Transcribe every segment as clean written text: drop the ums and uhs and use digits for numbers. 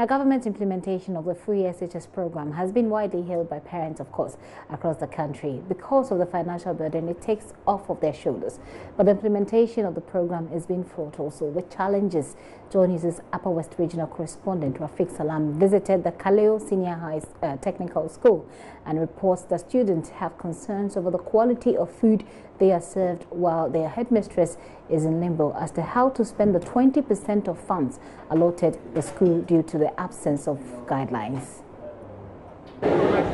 Now, government implementation of the free SHS program has been widely hailed by parents, of course, across the country because of the financial burden it takes off of their shoulders. But the implementation of the program is being fraught also with challenges. JoyNews' Upper West Regional correspondent Rafiq Salam visited the Kaleo Senior High Technical School and reports that students have concerns over the quality of food they are served, while their headmistress is in limbo as to how to spend the 20% of funds allotted the school due to the absence of guidelines.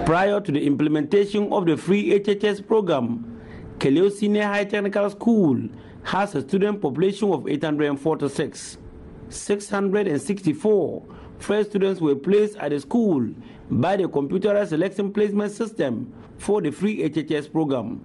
Prior to the implementation of the free HHS program, Kaleo Senior High Technical School has a student population of 846. 664 first students were placed at the school by the computerized selection placement system for the free HHS program.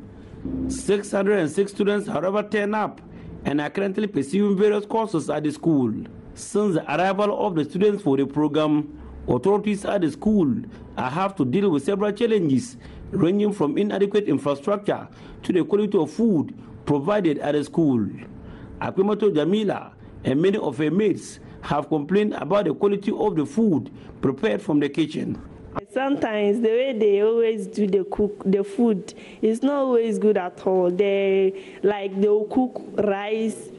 606 students, however, turn up and are currently pursuing various courses at the school. Since the arrival of the students for the program, authorities at the school have to deal with several challenges ranging from inadequate infrastructure to the quality of food provided at the school. Akwimato Jamila and many of her mates have complained about the quality of the food prepared from the kitchen. Sometimes the way they always do the food is not always good at all. They'll cook rice,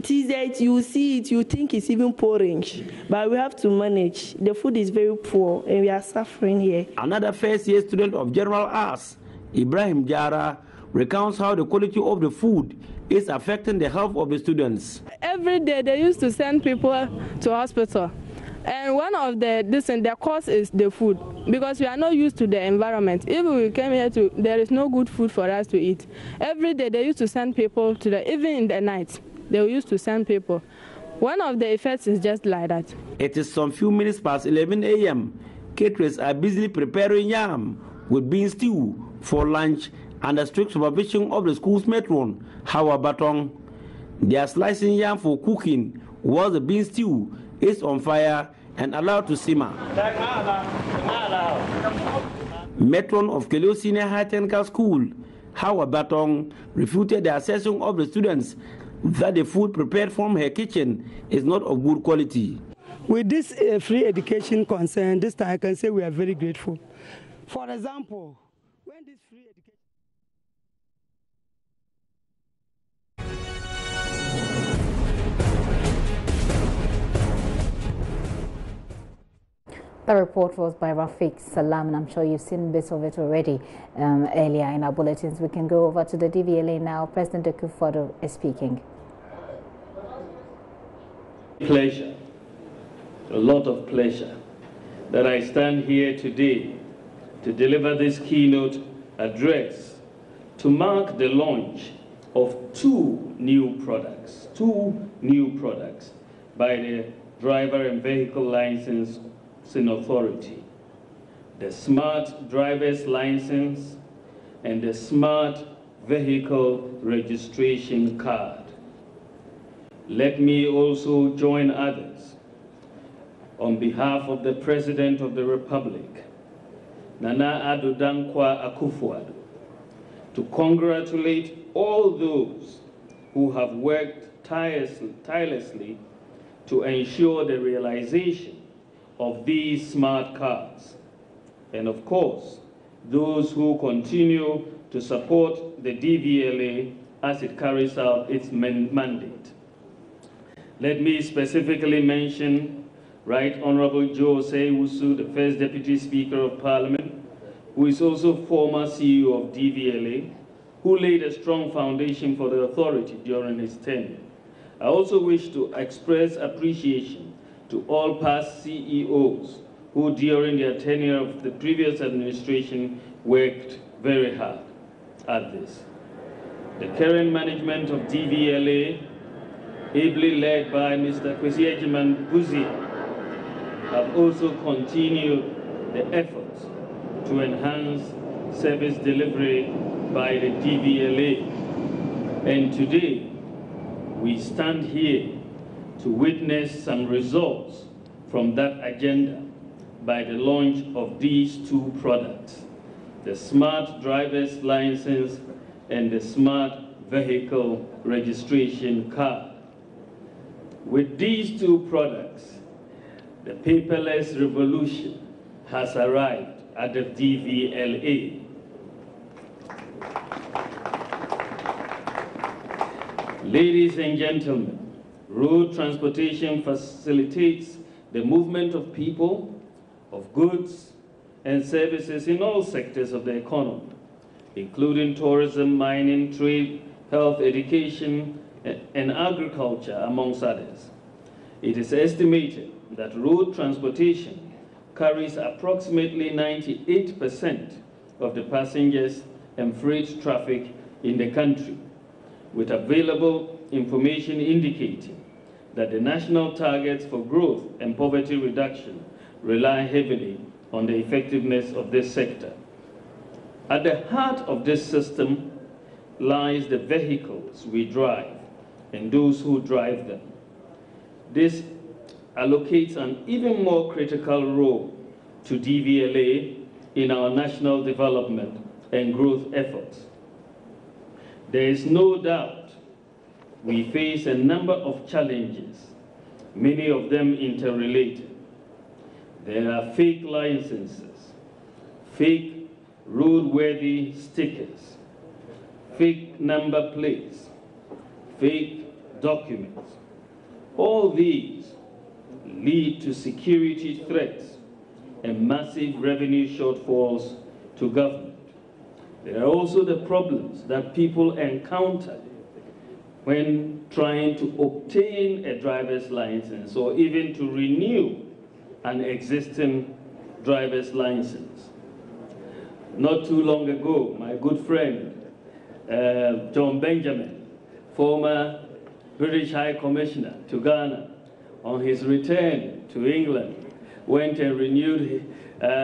you see it, you think it's even porridge, but we have to manage. The food is very poor and we are suffering here. Another first-year student of General Arts, Ibrahim Jara, recounts how the quality of the food is affecting the health of the students. Every day they used to send people to hospital. And one of the cause is the food, because we are not used to the environment. If we came here there is no good food for us to eat. Every day they used to send people even in the night, they used to send people. One of the effects is just like that. It is some few minutes past 11 a.m. Caterers are busily preparing yam with bean stew for lunch under strict supervision of the school's matron, Hawa Batong. They are slicing yam for cooking while the bean stew is on fire and allowed to simmer. Matron of Kaleo Senior High Technical School, Hawa Batong, refuted the assertion of the students that the food prepared from her kitchen is not of good quality. With this free education concern, this time I can say we are very grateful. For example, when this free education... The report was by Rafiq Salam, and I'm sure you've seen bits of it already earlier in our bulletins. We can go over to the DVLA now. President Akufo-Addo is speaking. Pleasure, a lot of pleasure, that I stand here today to deliver this keynote address to mark the launch of two new products by the Driver and Vehicle Licensing Authority, the Smart Driver's License and the Smart Vehicle Registration Card. Let me also join others on behalf of the President of the Republic, Nana Addo Dankwa Akufo-Addo, to congratulate all those who have worked tirelessly to ensure the realization of these smart cards, and of course, those who continue to support the DVLA as it carries out its mandate. Let me specifically mention Right Honorable Joe Seiwusu, the First Deputy Speaker of Parliament, who is also former CEO of DVLA, who laid a strong foundation for the authority during his tenure. I also wish to express appreciation to all past CEOs who during their tenure of the previous administration worked very hard at this. The current management of DVLA, ably led by Mr. Kwesi Ejiman Buzi, have also continued the efforts to enhance service delivery by the DVLA. And today, we stand here to witness some results from that agenda by the launch of these two products, the Smart Driver's License and the Smart Vehicle Registration Card. With these two products, The paperless revolution has arrived at the DVLA. Ladies and gentlemen, road transportation facilitates the movement of people, of goods, and services in all sectors of the economy, including tourism, mining, trade, health, education, and agriculture, amongst others. It is estimated that road transportation carries approximately 98% of the passengers and freight traffic in the country, with available information indicating that the national targets for growth and poverty reduction rely heavily on the effectiveness of this sector. At the heart of this system lies the vehicles we drive and those who drive them. This allocates an even more critical role to DVLA in our national development and growth efforts. There is no doubt we face a number of challenges, many of them interrelated. There are fake licenses, fake roadworthy stickers, fake number plates, fake documents. All these lead to security threats and massive revenue shortfalls to government. There are also the problems that people encounter when trying to obtain a driver's license or even to renew an existing driver's license. Not too long ago, my good friend, John Benjamin, former British High Commissioner to Ghana, on his return to England, went and renewed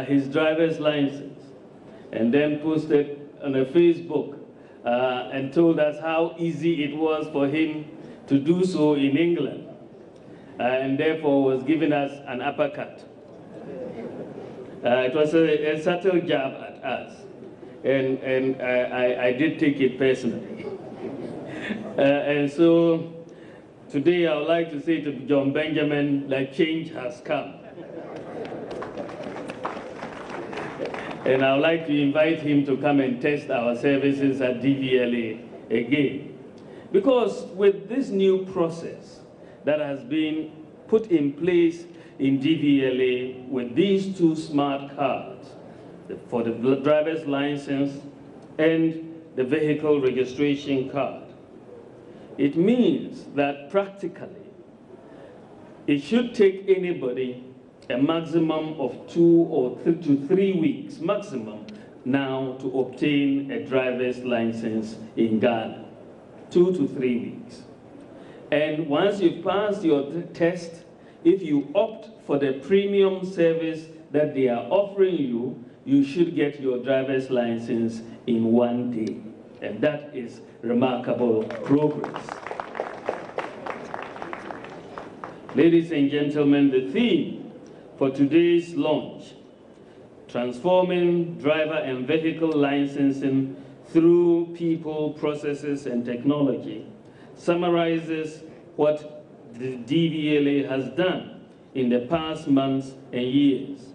his driver's license and then posted on a Facebook and told us how easy it was for him to do so in England, and therefore was giving us an uppercut. It was a subtle jab at us, and I did take it personally. And so today I would like to say to John Benjamin that change has come. And I would like to invite him to come and test our services at DVLA again. Because with this new process that has been put in place in DVLA with these two smart cards, for the driver's license and the vehicle registration card, it means that practically it should take anybody a maximum of 2 to 3 weeks maximum now to obtain a driver's license in Ghana. 2 to 3 weeks. And once you've passed your test, if you opt for the premium service that they are offering you, you should get your driver's license in 1 day. And that is remarkable progress. Ladies and gentlemen, the theme for today's launch, transforming driver and vehicle licensing through people, processes, and technology, summarizes what the DVLA has done in the past months and years.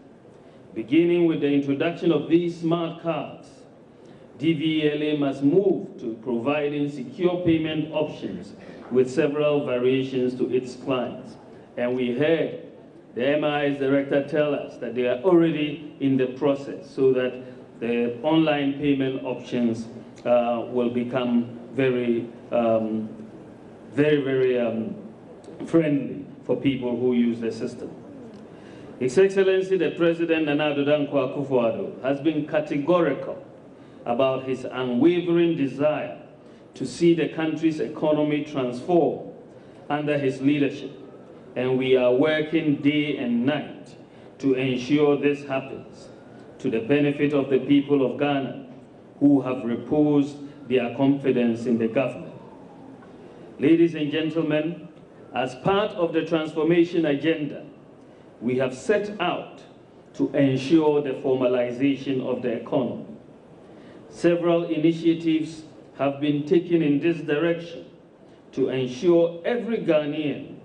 Beginning with the introduction of these smart cards, DVLA must move to providing secure payment options with several variations to its clients. And we heard the MI's director tell us that they are already in the process so that the online payment options will become very, very friendly for people who use the system. His Excellency the President Nana Addo Dankwa Akufo-Addo has been categorical about his unwavering desire to see the country's economy transform under his leadership. And we are working day and night to ensure this happens to the benefit of the people of Ghana who have reposed their confidence in the government. Ladies and gentlemen, as part of the transformation agenda, we have set out to ensure the formalization of the economy. Several initiatives have been taken in this direction to ensure every Ghanaian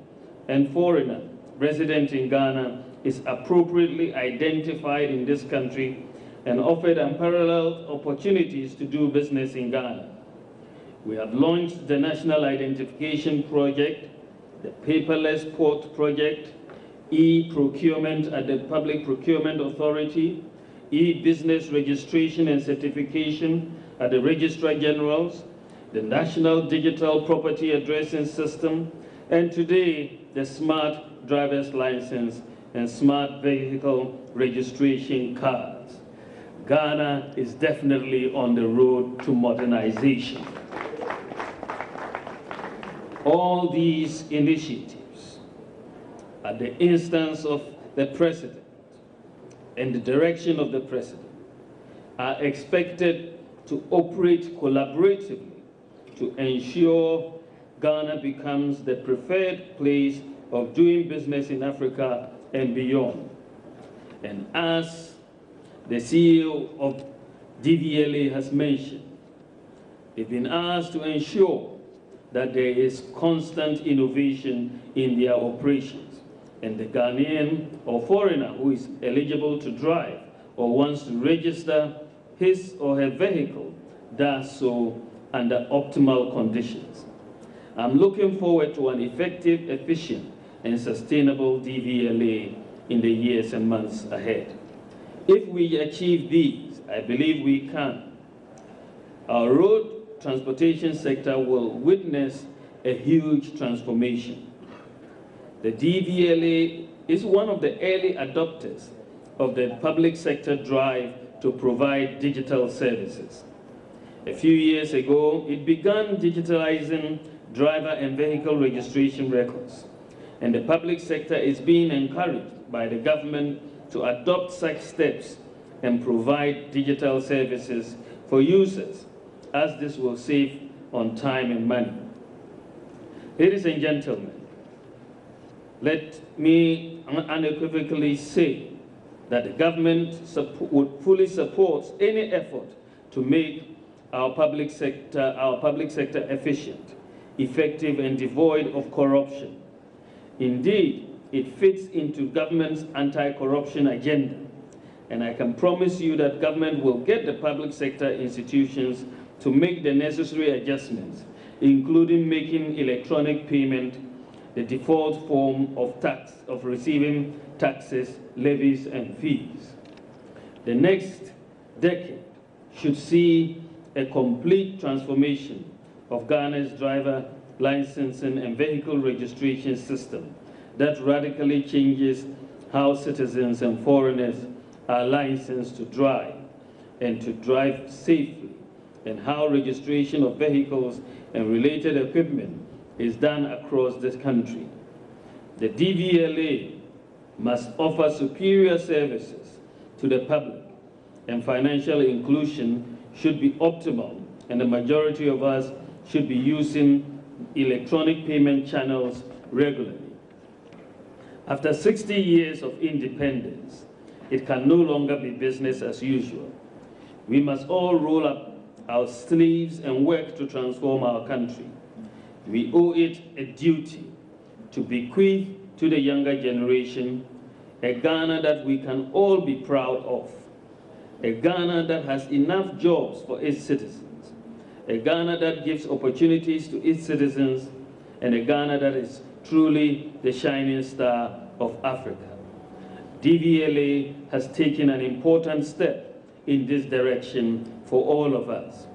and foreigner resident in Ghana is appropriately identified in this country and offered unparalleled opportunities to do business in Ghana. We have launched the National Identification Project, the Paperless Port Project, e-procurement at the Public Procurement Authority, e-business registration and certification at the Registrar Generals, the National Digital Property Addressing System, and today, the Smart Driver's License and Smart Vehicle Registration Cards. Ghana is definitely on the road to modernization. All these initiatives, at the instance of the President and the direction of the President, are expected to operate collaboratively to ensure Ghana becomes the preferred place of doing business in Africa and beyond. And as the CEO of DVLA has mentioned, they've been asked to ensure that there is constant innovation in their operations. And the Ghanaian or foreigner who is eligible to drive or wants to register his or her vehicle does so under optimal conditions. I'm looking forward to an effective, efficient, and sustainable DVLA in the years and months ahead. If we achieve these, I believe we can. Our road transportation sector will witness a huge transformation. The DVLA is one of the early adopters of the public sector drive to provide digital services. A few years ago, it began digitalizing driver and vehicle registration records, and the public sector is being encouraged by the government to adopt such steps and provide digital services for users, as this will save on time and money. Ladies and gentlemen, let me unequivocally say that the government would fully support any effort to make our public sector efficient, effective, and devoid of corruption. Indeed, it fits into government's anti-corruption agenda, and I can promise you that government will get the public sector institutions to make the necessary adjustments, including making electronic payment the default form of receiving taxes, levies, and fees. The next decade should see a complete transformation of Ghana's driver licensing and vehicle registration system that radically changes how citizens and foreigners are licensed to drive and to drive safely, and how registration of vehicles and related equipment is done across this country. The DVLA must offer superior services to the public, and financial inclusion should be optimal, and the majority of us should be using electronic payment channels regularly. After 60 years of independence, it can no longer be business as usual. We must all roll up our sleeves and work to transform our country. We owe it a duty to bequeath to the younger generation a Ghana that we can all be proud of, a Ghana that has enough jobs for its citizens, a Ghana that gives opportunities to its citizens, and a Ghana that is truly the shining star of Africa. DVLA has taken an important step in this direction for all of us.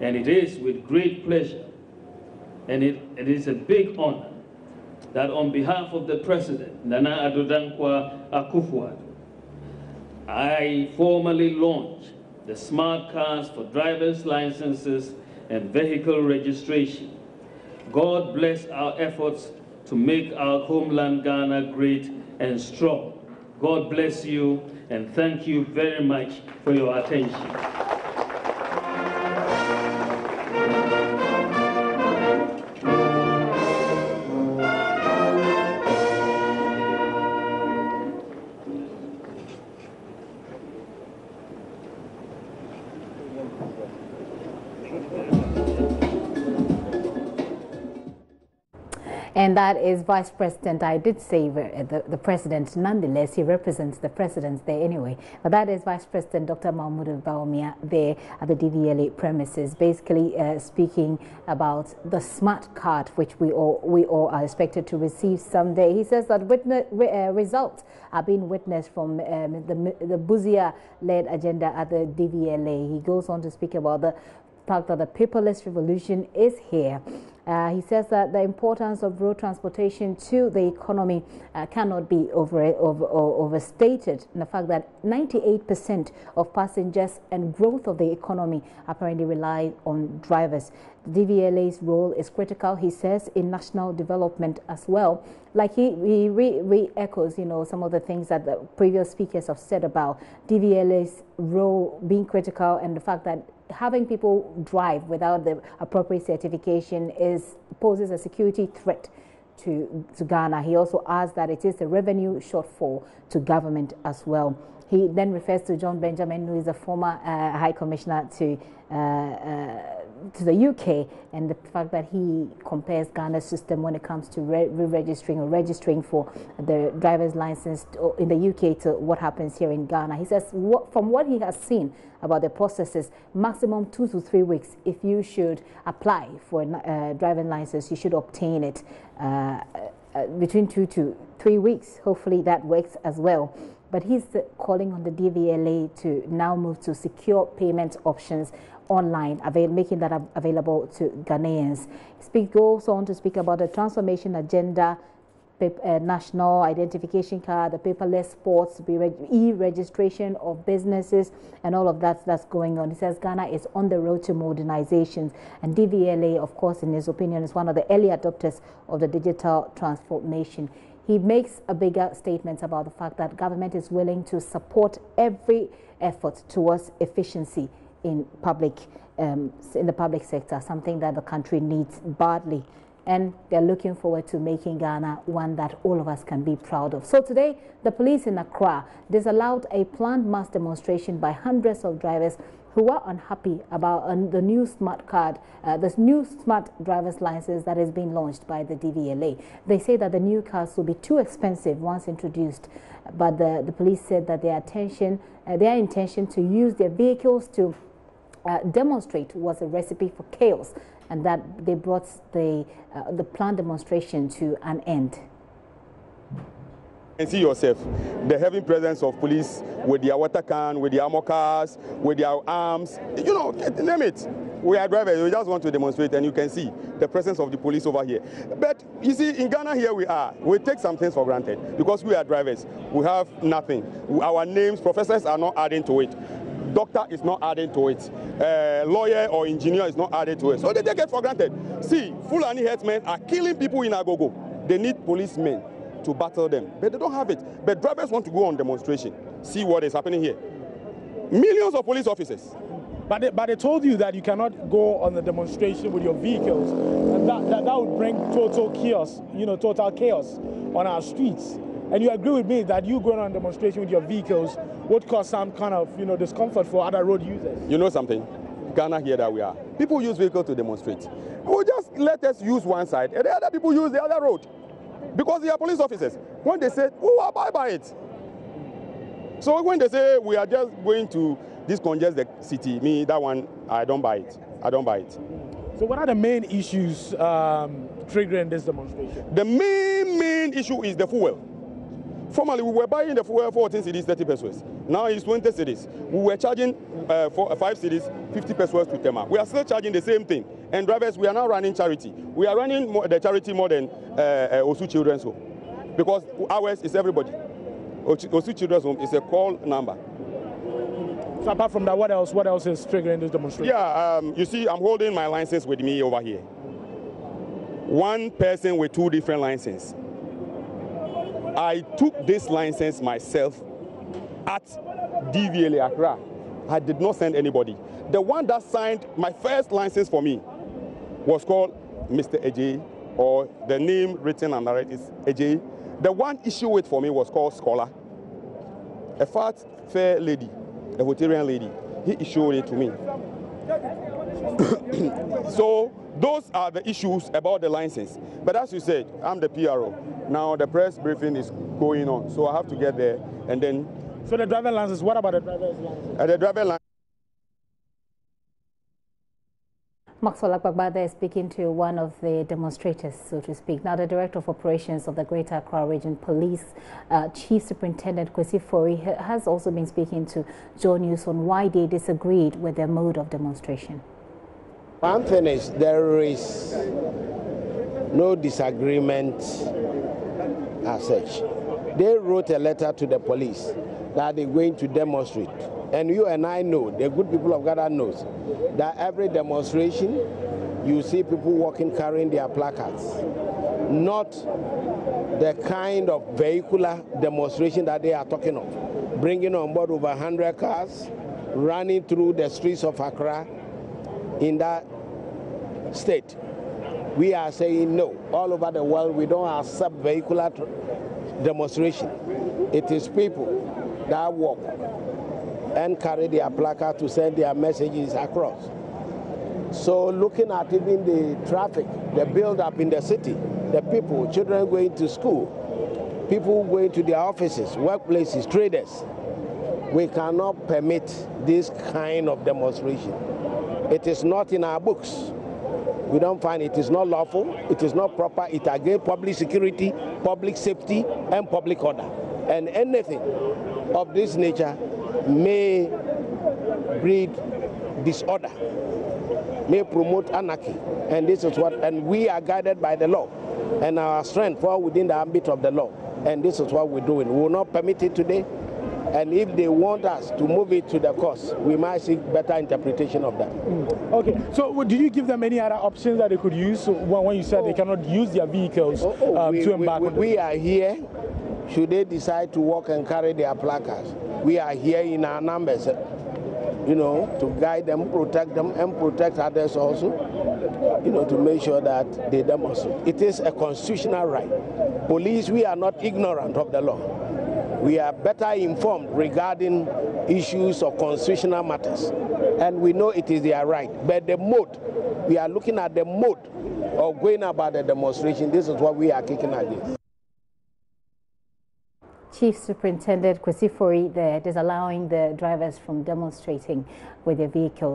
And it is with great pleasure, and it is a big honor, that on behalf of the President, Nana Addo Dankwa Akufo-Addo, I formally launch the smart cards for driver's licenses and vehicle registration. God bless our efforts to make our homeland Ghana great and strong. God bless you, and thank you very much for your attention. And that is Vice President. I did say the President. Nonetheless, he represents the President there anyway. But that is Vice President Dr. Mahmoud Bawumia there at the DVLA premises, basically speaking about the smart card, which we all are expected to receive someday. He says that results are being witnessed from the Buzia-led agenda at the DVLA. He goes on to speak about the fact that the paperless revolution is here. He says that the importance of road transportation to the economy cannot be overstated. And the fact that 98% of passengers and growth of the economy apparently rely on drivers. The DVLA's role is critical, he says, in national development as well. Like he re-echoes, some of the things that the previous speakers have said about DVLA's role being critical, and the fact that having people drive without the appropriate certification poses a security threat to Ghana. He also adds that it is a revenue shortfall to government as well. He then refers to John Benjamin, who is a former High Commissioner to the UK, and the fact that he compares Ghana's system when it comes to re-registering or registering for the driver's license in the UK to what happens here in Ghana. He says from what he has seen about the processes, maximum 2 to 3 weeks. If you should apply for a driving license, you should obtain it between 2 to 3 weeks. Hopefully that works as well. But he's calling on the DVLA to now move to secure payment options online, making that available to Ghanaians. He goes on to speak about the transformation agenda, national identification card, the paperless sports, e-registration of businesses, and all of that's going on. He says Ghana is on the road to modernization, and DVLA, of course, in his opinion, is one of the early adopters of the digital transformation. He makes a bigger statement about the fact that government is willing to support every effort towards efficiency in the public sector, something that the country needs badly. And they're looking forward to making Ghana one that all of us can be proud of. So today, the police in Accra disallowed a planned mass demonstration by hundreds of drivers who are unhappy about the new smart card, this new smart driver's license that is being launched by the DVLA. They say that the new cars will be too expensive once introduced, but the police said that their intention to use their vehicles to demonstrate was a recipe for chaos, and that they brought the planned demonstration to an end. And see yourself, the heavy presence of police with their water can, with their armor cars, with their arms, name it. We are drivers, we just want to demonstrate, and you can see the presence of the police over here. But you see, in Ghana here we take some things for granted because we are drivers. We have nothing. Our names, professors are not adding to it. Doctor is not adding to it. Lawyer or engineer is not added to it. So they take it for granted. See, Fulani herdsmen are killing people in Agogo. They need policemen to battle them, but they don't have it. But drivers want to go on demonstration. See what is happening here. Millions of police officers. But they told you that you cannot go on the demonstration with your vehicles, and that would bring total chaos, total chaos on our streets. And you agree with me that you going on demonstration with your vehicles would cause some kind of, discomfort for other road users. You know something? Ghana here that we are. People use vehicles to demonstrate. Well, just let us use one side, and the other people use the other road. Because they are police officers. When they say, we will abide by it. So when they say we are just going to discongest the city, that one, I don't buy it. I don't buy it. So what are the main issues triggering this demonstration? The main issue is the fuel. Formerly, we were buying the fuel 14 cedis, 30 pesos. Now it's 20 cedis. We were charging 5 cedis, 50 pesos to Tema. We are still charging the same thing. And drivers, we are now running charity. We are running the charity more than Osu Children's Home. Because ours is everybody. Osu Children's Home is a call number. So apart from that, what else is triggering this demonstration? Yeah, you see, I'm holding my license with me over here. One person with 2 different licenses. I took this license myself at DVLA Accra. I did not send anybody. The one that signed my first license for me was called Mr. Ejay, or the name written under it is Ejay. The one issued with for me was called Scholar. A fat, fair lady, a Rotarian lady. He issued it to me. So those are the issues about the license. But as you said, I'm the PRO. Now the press briefing is going on, so I have to get there and then. So the driver license, what about the driver's license? The driver license. Maxwell Akbagbada is speaking to one of the demonstrators, so to speak. Now, the Director of Operations of the Greater Accra Region Police, Chief Superintendent Kwesi Fori, has also been speaking to JoyNews on why they disagreed with their mode of demonstration. One thing is, there is no disagreement as such. They wrote a letter to the police that they're going to demonstrate. And you and I know, the good people of Gov't knows, that every demonstration, you see people walking carrying their placards. Not the kind of vehicular demonstration that they are talking of. Bringing on board over 100 cars, running through the streets of Accra in that state. We are saying no. All over the world, we don't accept vehicular demonstration. It is people that walk and carry their placard to send their messages across. So looking at even the traffic, the build-up in the city, the people, children going to school, people going to their offices, workplaces, traders, we cannot permit this kind of demonstration. It is not in our books. We don't find it is not lawful, it is not proper, it against public security, public safety, and public order. And anything of this nature may breed disorder, may promote anarchy, and this is what, and we are guided by the law, and our strength fall within the ambit of the law, and this is what we're doing. We will not permit it today, and if they want us to move it to the courts, we might seek better interpretation of that. Okay, so did you give them any other options that they could use when you said they cannot use their vehicles to embark on? We are here, should they decide to walk and carry their placards. We are here in our numbers, you know, to guide them, and protect others also, you know, to make sure that they demonstrate. It is a constitutional right. Police, we are not ignorant of the law. We are better informed regarding issues of constitutional matters, and we know it is their right. But the mode, we are looking at the mode of going about the demonstration. This is what we are kicking against. Chief Superintendent Kwesi Fori there disallowing the drivers from demonstrating with their vehicle.